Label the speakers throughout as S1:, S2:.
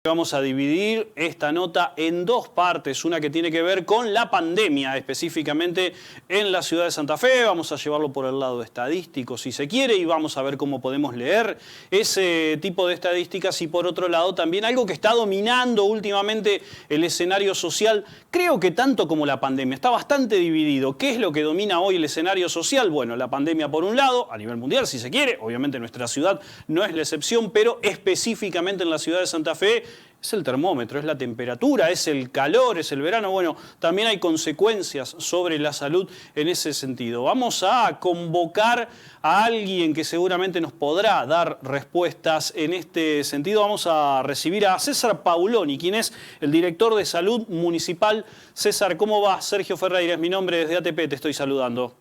S1: Vamos a dividir esta nota en dos partes, una que tiene que ver con la pandemia, específicamente en la ciudad de Santa Fe. Vamos a llevarlo por el lado estadístico, si se quiere, y vamos a ver cómo podemos leer ese tipo de estadísticas. Y por otro lado, también algo que está dominando últimamente el escenario social, creo que tanto como la pandemia, está bastante dividido. ¿Qué es lo que domina hoy el escenario social? Bueno, la pandemia por un lado, a nivel mundial, si se quiere, obviamente nuestra ciudad no es la excepción, pero específicamente en la ciudad de Santa Fe, es el termómetro, es la temperatura, es el calor, es el verano. Bueno, también hay consecuencias sobre la salud en ese sentido. Vamos a convocar a alguien que seguramente nos podrá dar respuestas en este sentido. Vamos a recibir a César Pauloni, quien es el director de Salud Municipal. César, ¿cómo va? Sergio Ferreira es mi nombre, desde ATP te estoy saludando.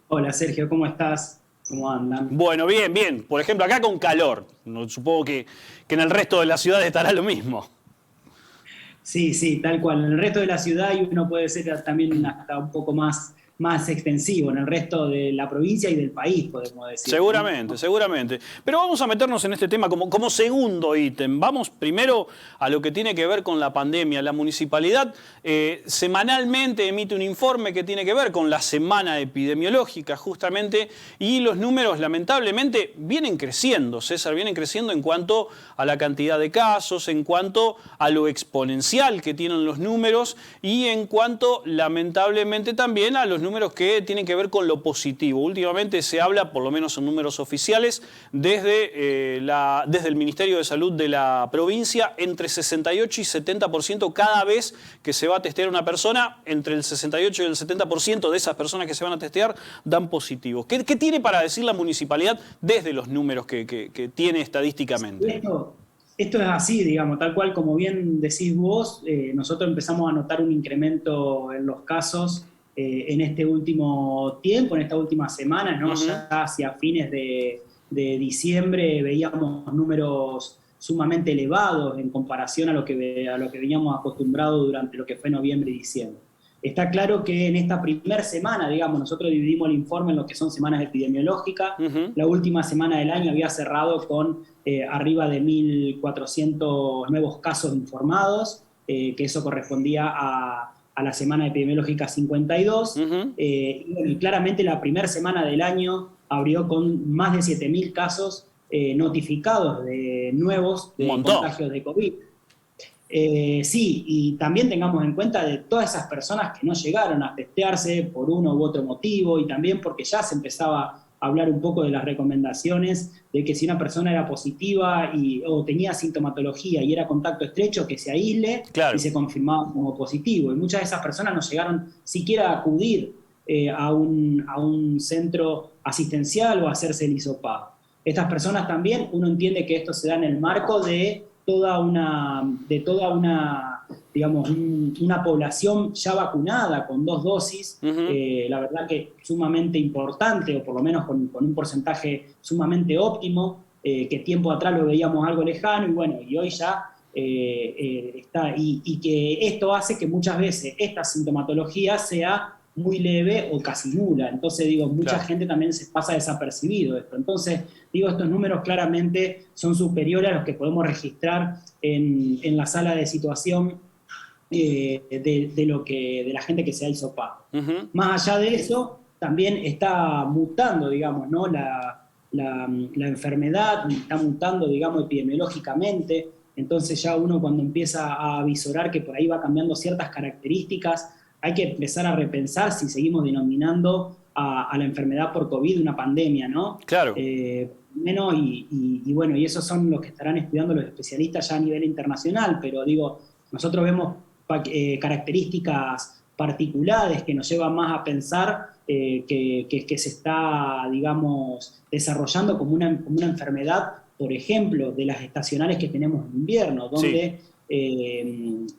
S2: Hola Sergio, ¿cómo estás? ¿Cómo andan?
S1: Bueno, bien, bien. Por ejemplo, acá con calor. Supongo que en el resto de la ciudad estará lo mismo.
S2: Sí, tal cual. En el resto de la ciudad y uno puede ser también hasta un poco más extensivo, en el resto de la provincia y del país, podemos decir.
S1: Seguramente,
S2: ¿no?
S1: seguramente. Pero vamos a meternos en este tema como segundo ítem. Vamos primero a lo que tiene que ver con la pandemia. La municipalidad semanalmente emite un informe que tiene que ver con la semana epidemiológica, justamente, y los números lamentablemente vienen creciendo, César, vienen creciendo en cuanto a la cantidad de casos, en cuanto a lo exponencial que tienen los números y en cuanto, lamentablemente, también a los números que tienen que ver con lo positivo. Últimamente se habla, por lo menos en números oficiales, desde el Ministerio de Salud de la provincia, entre 68 y 70% cada vez que se va a testear una persona, entre el 68 y el 70% de esas personas que se van a testear dan positivo. ¿Qué tiene para decir la municipalidad desde los números que tiene estadísticamente?
S2: Esto es así, digamos, tal cual como bien decís vos, nosotros empezamos a notar un incremento en los casos en este último tiempo, en esta última semana, ¿no? Ya hacia fines de diciembre veíamos números sumamente elevados en comparación a lo que veníamos acostumbrados durante lo que fue noviembre y diciembre. Está claro que en esta primera semana, digamos, nosotros dividimos el informe en lo que son semanas epidemiológicas. La última semana del año había cerrado con arriba de 1.400 nuevos casos informados, que eso correspondía a la semana epidemiológica 52. Y claramente la primera semana del año abrió con más de 7.000 casos notificados de nuevos contagios de COVID. Sí, y también tengamos en cuenta de todas esas personas que no llegaron a testearse por uno u otro motivo y también porque ya se empezaba a hablar un poco de las recomendaciones de que si una persona era positiva o tenía sintomatología y era contacto estrecho, que se aísle, claro, y se confirmaba como positivo. Y muchas de esas personas no llegaron siquiera a acudir a un centro asistencial o a hacerse el hisopado. Estas personas también, uno entiende que esto se da en el marco de toda una digamos, una población ya vacunada con 2 dosis, la verdad que sumamente importante, o por lo menos con un porcentaje sumamente óptimo, que tiempo atrás lo veíamos algo lejano, y bueno, y hoy ya está, y que esto hace que muchas veces esta sintomatología sea muy leve o casi nula. Entonces, digo, mucha gente también se pasa desapercibido esto. Entonces, digo, estos números claramente son superiores a los que podemos registrar en la sala de situación de la gente que se ha hisopado. Más allá de eso, también está mutando, digamos, ¿no? La enfermedad está mutando, digamos, epidemiológicamente. Entonces ya uno, cuando empieza a visorar que por ahí va cambiando ciertas características, hay que empezar a repensar si seguimos denominando a la enfermedad por COVID una pandemia, ¿no?
S1: Claro.
S2: Bueno, y bueno, y esos son los que estarán estudiando los especialistas ya a nivel internacional, pero digo, nosotros vemos características particulares que nos llevan más a pensar que se está, digamos, desarrollando como una enfermedad, por ejemplo, de las estacionales que tenemos en invierno, donde,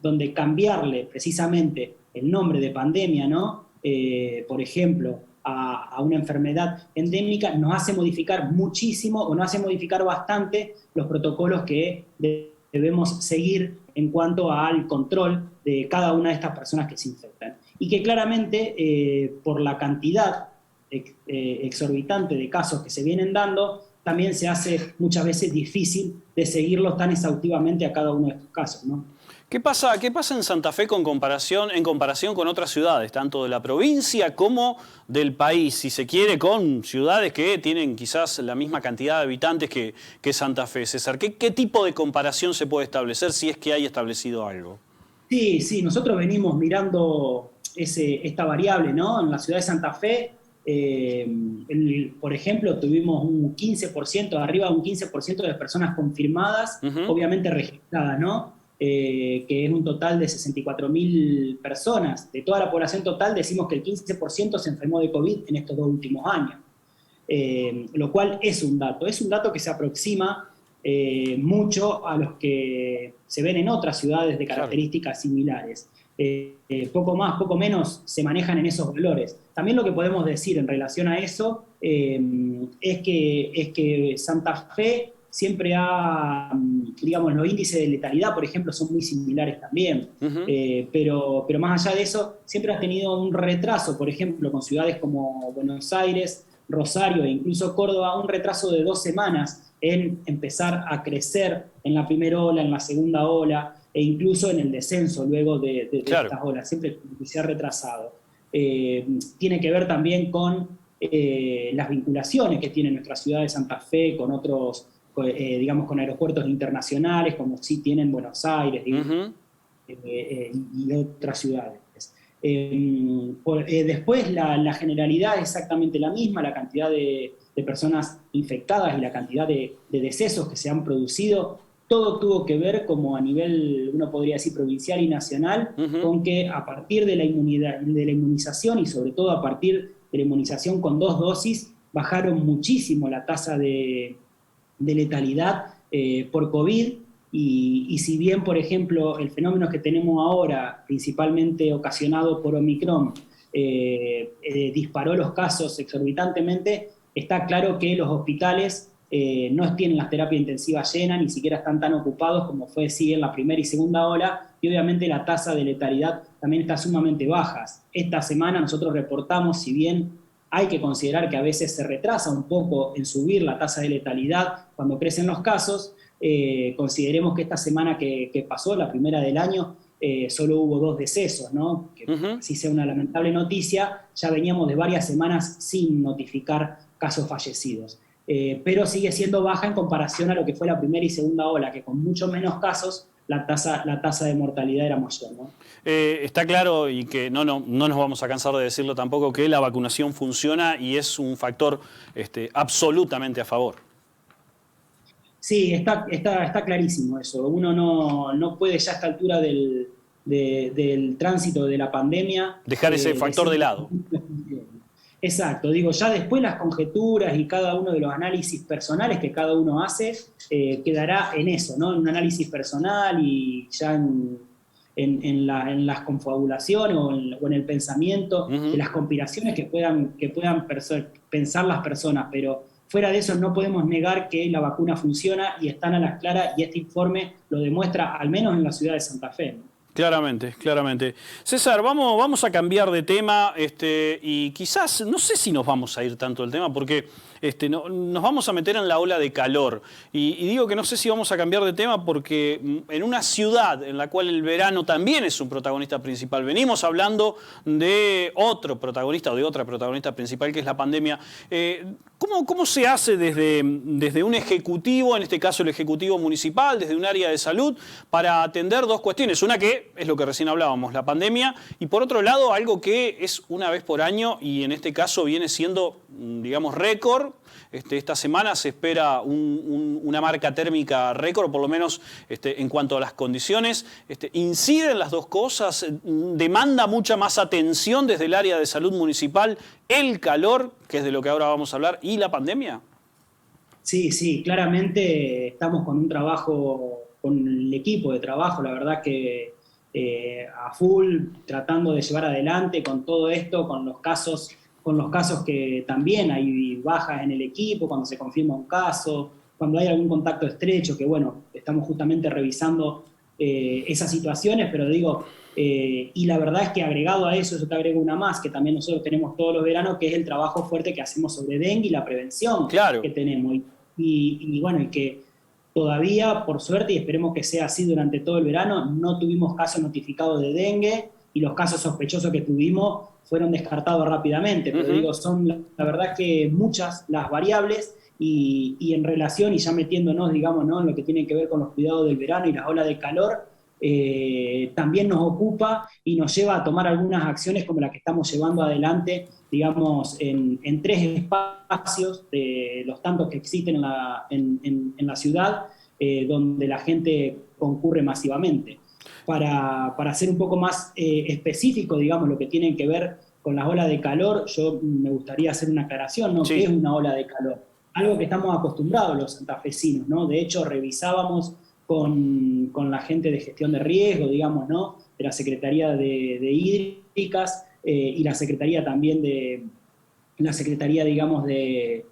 S2: donde cambiarle precisamente el nombre de pandemia, ¿no? Por ejemplo, a una enfermedad endémica, nos hace modificar muchísimo o nos hace modificar bastante los protocolos que debemos seguir en cuanto al control de cada una de estas personas que se infectan. Y que claramente, por la cantidad exorbitante de casos que se vienen dando, también se hace muchas veces difícil de seguirlos tan exhaustivamente a cada uno de estos casos, ¿no?
S1: ¿Qué pasa en Santa Fe en comparación con otras ciudades, tanto de la provincia como del país, si se quiere, con ciudades que tienen quizás la misma cantidad de habitantes que Santa Fe? César, ¿qué tipo de comparación se puede establecer si es que hay establecido algo?
S2: Sí, nosotros venimos mirando esta variable, ¿no? En la ciudad de Santa Fe, por ejemplo, tuvimos un 15%, arriba de un 15% de personas confirmadas, obviamente registradas, ¿no? Que es un total de 64.000 personas. De toda la población total, decimos que el 15% se enfermó de COVID en estos 2 últimos años. Lo cual es un dato que se aproxima mucho a los que se ven en otras ciudades de características similares. Poco más, poco menos se manejan en esos valores. También lo que podemos decir en relación a eso es que Santa Fe siempre digamos, los índices de letalidad, por ejemplo, son muy similares también, pero más allá de eso, siempre ha tenido un retraso, por ejemplo, con ciudades como Buenos Aires, Rosario e incluso Córdoba, un retraso de 2 semanas en empezar a crecer en la primera ola, en la segunda ola, e incluso en el descenso luego de estas olas, siempre se ha retrasado. Tiene que ver también con las vinculaciones que tiene nuestra ciudad de Santa Fe con otros, digamos, con aeropuertos internacionales, como sí tienen Buenos Aires y otras ciudades. Después la generalidad es exactamente la misma, la cantidad de personas infectadas y la cantidad de decesos que se han producido, todo tuvo que ver, como a nivel, uno podría decir, provincial y nacional, con que a partir de la inmunización y sobre todo a partir de la inmunización con 2 dosis, bajaron muchísimo la tasa de letalidad por COVID, y si bien, por ejemplo, el fenómeno que tenemos ahora, principalmente ocasionado por Omicron, disparó los casos exorbitantemente, está claro que los hospitales no tienen las terapias intensivas llenas, ni siquiera están tan ocupados como fue sí en la primera y segunda ola, y obviamente la tasa de letalidad también está sumamente baja. Esta semana nosotros reportamos, si bien hay que considerar que a veces se retrasa un poco en subir la tasa de letalidad cuando crecen los casos, consideremos que esta semana que pasó, la primera del año, solo hubo 2 decesos, ¿no? Que así sea una lamentable noticia, ya veníamos de varias semanas sin notificar casos fallecidos. Pero sigue siendo baja en comparación a lo que fue la primera y segunda ola, que con mucho menos casos la tasa de mortalidad era mayor, ¿no?
S1: Está claro, y que no nos vamos a cansar de decirlo tampoco, que la vacunación funciona y es un factor absolutamente a favor.
S2: Sí, está clarísimo eso. Uno no puede ya a esta altura del tránsito de la pandemia
S1: dejar ese factor de lado.
S2: Exacto, digo, ya después las conjeturas y cada uno de los análisis personales que cada uno hace quedará en eso, ¿no? En un análisis personal y ya en las confabulaciones o en el pensamiento de las conspiraciones que puedan pensar las personas, pero fuera de eso no podemos negar que la vacuna funciona y están a las claras, y este informe lo demuestra, al menos en la ciudad de Santa Fe, ¿no?
S1: Claramente, claramente. César, vamos a cambiar de tema y quizás, no sé si nos vamos a ir tanto del tema porque nos vamos a meter en la ola de calor. Y digo que no sé si vamos a cambiar de tema porque en una ciudad en la cual el verano también es un protagonista principal, venimos hablando de otro protagonista o de otra protagonista principal que es la pandemia. ¿Cómo se hace desde un ejecutivo, en este caso el ejecutivo municipal, desde un área de salud, para atender 2 cuestiones? Una que es lo que recién hablábamos, la pandemia, y por otro lado algo que es una vez por año y en este caso viene siendo, digamos, récord. Esta semana se espera una marca térmica récord, por lo menos en cuanto a las condiciones. ¿Inciden las 2 cosas? ¿Demanda mucha más atención desde el área de salud municipal el calor, que es de lo que ahora vamos a hablar, y la pandemia?
S2: Sí, claramente estamos con un trabajo, con el equipo de trabajo, la verdad que a full, tratando de llevar adelante con todo esto, con los casos que también hay bajas en el equipo, cuando se confirma un caso, cuando hay algún contacto estrecho, que bueno, estamos justamente revisando esas situaciones, pero digo, y la verdad es que agregado a eso, yo te agrego una más, que también nosotros tenemos todos los veranos, que es el trabajo fuerte que hacemos sobre dengue y la prevención que tenemos. y bueno, y que todavía, por suerte, y esperemos que sea así durante todo el verano, no tuvimos casos notificados de dengue y los casos sospechosos que tuvimos fueron descartados rápidamente. Pero digo, son la verdad que muchas las variables y en relación, y ya metiéndonos, digamos, ¿no?, en lo que tiene que ver con los cuidados del verano y las olas de calor, también nos ocupa y nos lleva a tomar algunas acciones como las que estamos llevando adelante, digamos, en 3 espacios de los tantos que existen en la ciudad, donde la gente concurre masivamente. Para ser un poco más específico, digamos, lo que tiene que ver con las olas de calor, yo me gustaría hacer una aclaración, ¿no?
S1: Sí.
S2: ¿Qué es una ola de calor? Algo que estamos acostumbrados los santafesinos, ¿no? De hecho, revisábamos con la gente de gestión de riesgo, digamos, ¿no?, de la Secretaría de Hídricas y la Secretaría también la Secretaría, digamos, de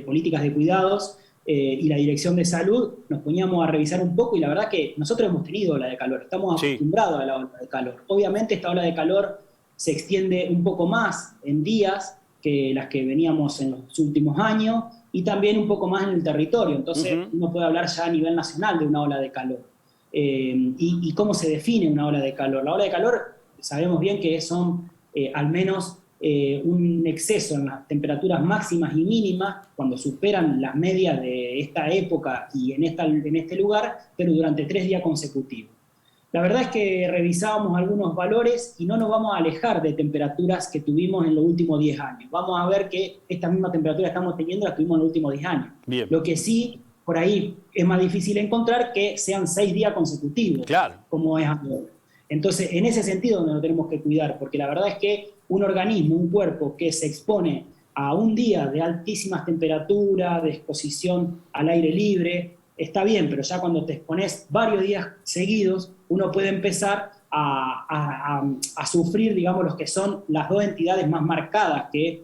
S2: Políticas de Cuidados y la Dirección de Salud, nos poníamos a revisar un poco y la verdad que nosotros hemos tenido ola de calor, estamos acostumbrados a la ola de calor. Obviamente esta ola de calor se extiende un poco más en días que las que veníamos en los últimos años, y también un poco más en el territorio. Entonces uno puede hablar ya a nivel nacional de una ola de calor. ¿Y cómo se define una ola de calor? La ola de calor sabemos bien que son al menos un exceso en las temperaturas máximas y mínimas cuando superan las medias de esta época y en este lugar, pero durante 3 días consecutivos. La verdad es que revisábamos algunos valores y no nos vamos a alejar de temperaturas que tuvimos en los últimos 10 años. Vamos a ver que esta misma temperatura que estamos teniendo la tuvimos en los últimos 10 años.
S1: Bien.
S2: Lo que sí, por ahí es más difícil encontrar que sean 6 días consecutivos,
S1: claro,
S2: como es ahora. Entonces, en ese sentido donde nos tenemos que cuidar, porque la verdad es que un organismo, un cuerpo que se expone a un día de altísimas temperaturas, de exposición al aire libre, está bien, pero ya cuando te expones varios días seguidos, uno puede empezar a sufrir, digamos, los que son las 2 entidades más marcadas que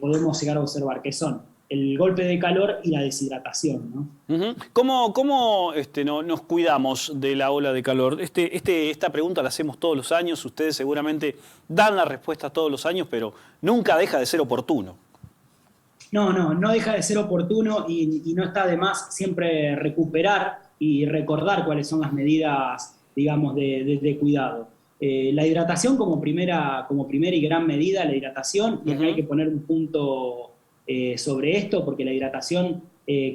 S2: podemos llegar a observar, que son el golpe de calor y la deshidratación, ¿no?
S1: ¿Cómo nos cuidamos de la ola de calor? Esta pregunta la hacemos todos los años, ustedes seguramente dan la respuesta todos los años, pero nunca deja de ser oportuno.
S2: No deja de ser oportuno y no está de más siempre recuperar y recordar cuáles son las medidas, digamos, de cuidado. La hidratación como primera y gran medida, la hidratación, y acá hay que poner un punto sobre esto, porque la hidratación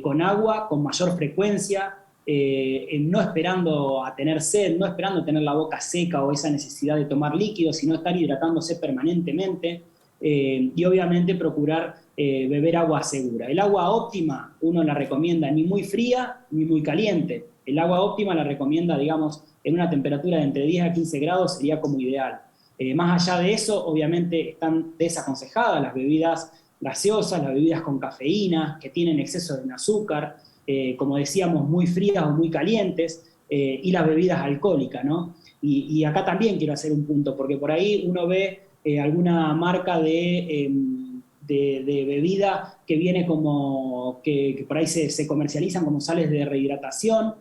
S2: con agua, con mayor frecuencia, no esperando a tener sed, no esperando a tener la boca seca o esa necesidad de tomar líquidos, sino estar hidratándose permanentemente, y obviamente procurar beber agua segura. El agua óptima uno la recomienda ni muy fría ni muy caliente. El agua óptima la recomienda, digamos, en una temperatura de entre 10 a 15 grados sería como ideal. Más allá de eso, obviamente están desaconsejadas las bebidas gaseosas, las bebidas con cafeína, que tienen exceso de azúcar, como decíamos, muy frías o muy calientes, y las bebidas alcohólicas, ¿no? Y acá también quiero hacer un punto, porque por ahí uno ve alguna marca de bebida que viene como, que por ahí se comercializan como sales de rehidratación,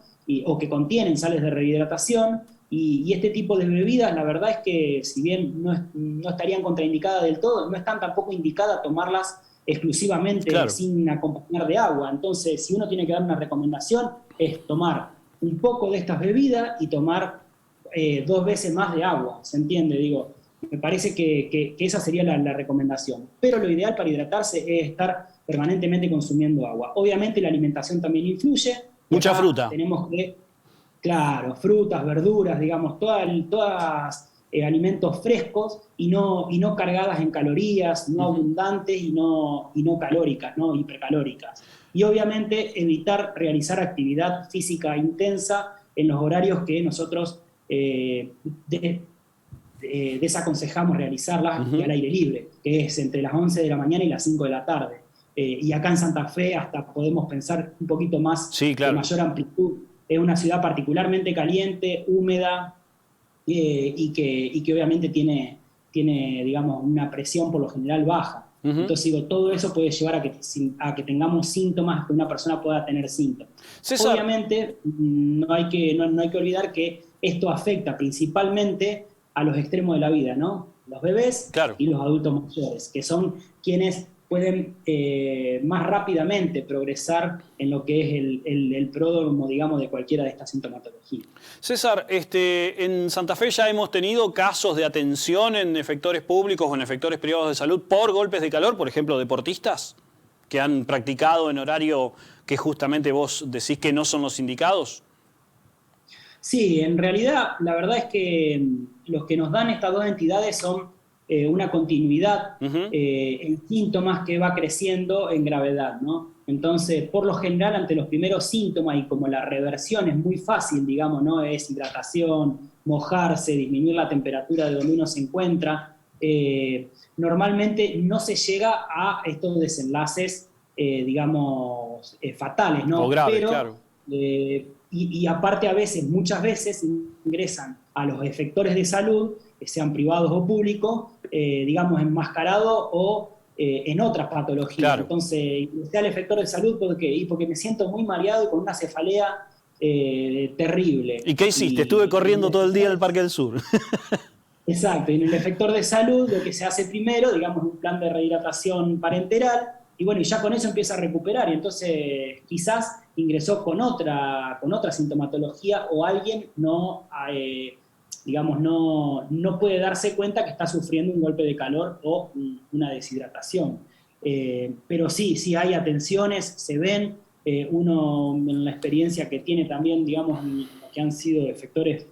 S2: o que contienen sales de rehidratación, y este tipo de bebidas, la verdad es que si bien no estarían contraindicadas del todo, no están tampoco indicadas tomarlas exclusivamente sin acompañar de agua. Entonces, si uno tiene que dar una recomendación, es tomar un poco de estas bebidas y tomar 2 veces más de agua, ¿se entiende? Digo, me parece que esa sería la recomendación. Pero lo ideal para hidratarse es estar permanentemente consumiendo agua. Obviamente la alimentación también influye.
S1: Mucha fruta.
S2: Tenemos que, claro, frutas, verduras, digamos, todas alimentos frescos y no cargadas en calorías, no abundantes y no calóricas, no hipercalóricas. Y obviamente evitar realizar actividad física intensa en los horarios que nosotros desaconsejamos realizarlas y al aire libre, que es entre las 11 de la mañana y las 5 de la tarde. Y acá en Santa Fe hasta podemos pensar un poquito más de mayor amplitud. Es una ciudad particularmente caliente, húmeda, y que obviamente tiene, digamos, una presión por lo general baja. Entonces, digo, todo eso puede llevar a que tengamos síntomas, que una persona pueda tener síntomas.
S1: César.
S2: Obviamente, no hay que olvidar que esto afecta principalmente a los extremos de la vida, ¿no? Los bebés y los adultos mayores, que son quienes pueden más rápidamente progresar en lo que es el pródromo, digamos, de cualquiera de estas sintomatologías.
S1: César, en Santa Fe ya hemos tenido casos de atención en efectores públicos o en efectores privados de salud por golpes de calor, por ejemplo, deportistas que han practicado en horario que justamente vos decís que no son los indicados.
S2: Sí, en realidad la verdad es que los que nos dan estas dos entidades son una continuidad en síntomas que va creciendo en gravedad, ¿no? Entonces, por lo general, ante los primeros síntomas y como la reversión es muy fácil, digamos, ¿no? Es hidratación, mojarse, disminuir la temperatura de donde uno se encuentra, normalmente no se llega a estos desenlaces, digamos, fatales, ¿no?
S1: O graves,
S2: pero,
S1: claro.
S2: Y aparte a veces, muchas veces ingresan a los efectores de salud, que sean privados o públicos, digamos, enmascarados o en otras patologías.
S1: Claro.
S2: Entonces, sea el efector de salud porque me siento muy mareado y con una cefalea terrible.
S1: ¿Y qué hiciste? Estuve corriendo todo el día en el Parque del Sur.
S2: Exacto, y en el efector de salud lo que se hace primero, digamos, un plan de rehidratación parenteral, y bueno, y ya con eso empieza a recuperar, y entonces quizás ingresó con otra sintomatología o alguien digamos, no puede darse cuenta que está sufriendo un golpe de calor o una deshidratación. Pero sí hay atenciones, se ven, uno en la experiencia que tiene también, digamos, que han sido efectores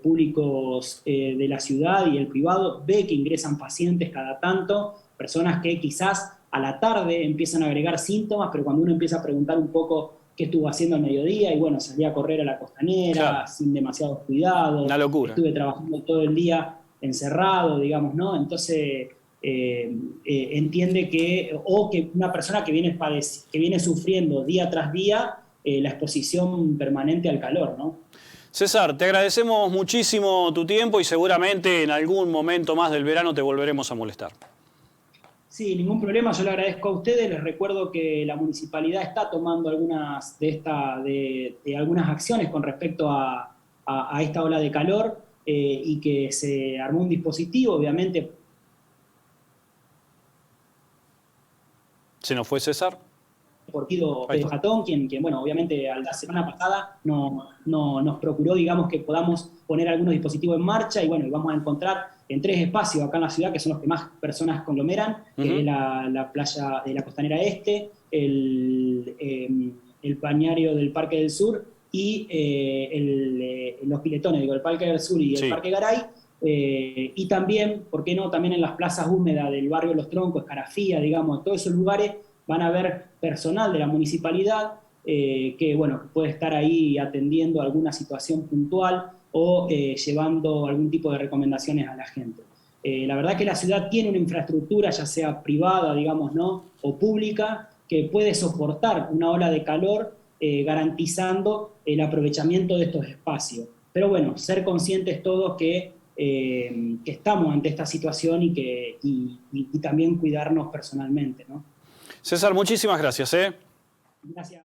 S2: públicos de la ciudad y el privado, ve que ingresan pacientes cada tanto, personas que quizás a la tarde empiezan a agregar síntomas, pero cuando uno empieza a preguntar un poco qué estuvo haciendo al mediodía, y bueno, salí a correr a la costanera, claro, sin demasiados cuidados.
S1: Una locura.
S2: Estuve trabajando todo el día encerrado, digamos, ¿no? Entonces entiende que una persona que viene sufriendo día tras día la exposición permanente al calor, ¿no?
S1: César, te agradecemos muchísimo tu tiempo y seguramente en algún momento más del verano te volveremos a molestar.
S2: Sí, ningún problema, yo le agradezco a ustedes, les recuerdo que la municipalidad está tomando algunas algunas acciones con respecto a esta ola de calor y que se armó un dispositivo, obviamente.
S1: ¿Se nos fue César?
S2: Por Guido Jatón, quien, bueno, obviamente la semana pasada nos procuró, digamos, que podamos poner algunos dispositivos en marcha y bueno, vamos a encontrar en 3 espacios acá en la ciudad que son los que más personas conglomeran, que es la playa de la Costanera Este, el bañario del Parque del Sur y los piletones, digo, el Parque del Sur y el Parque Garay, y también, ¿por qué no?, también en las plazas húmedas del barrio Los Troncos, Escarafía, digamos, todos esos lugares van a haber personal de la municipalidad que, bueno, puede estar ahí atendiendo alguna situación puntual o llevando algún tipo de recomendaciones a la gente. La verdad que la ciudad tiene una infraestructura, ya sea privada, digamos, ¿no?, o pública, que puede soportar una ola de calor garantizando el aprovechamiento de estos espacios. Pero bueno, ser conscientes todos que estamos ante esta situación y también cuidarnos personalmente, ¿no?
S1: César, muchísimas gracias.
S2: Gracias.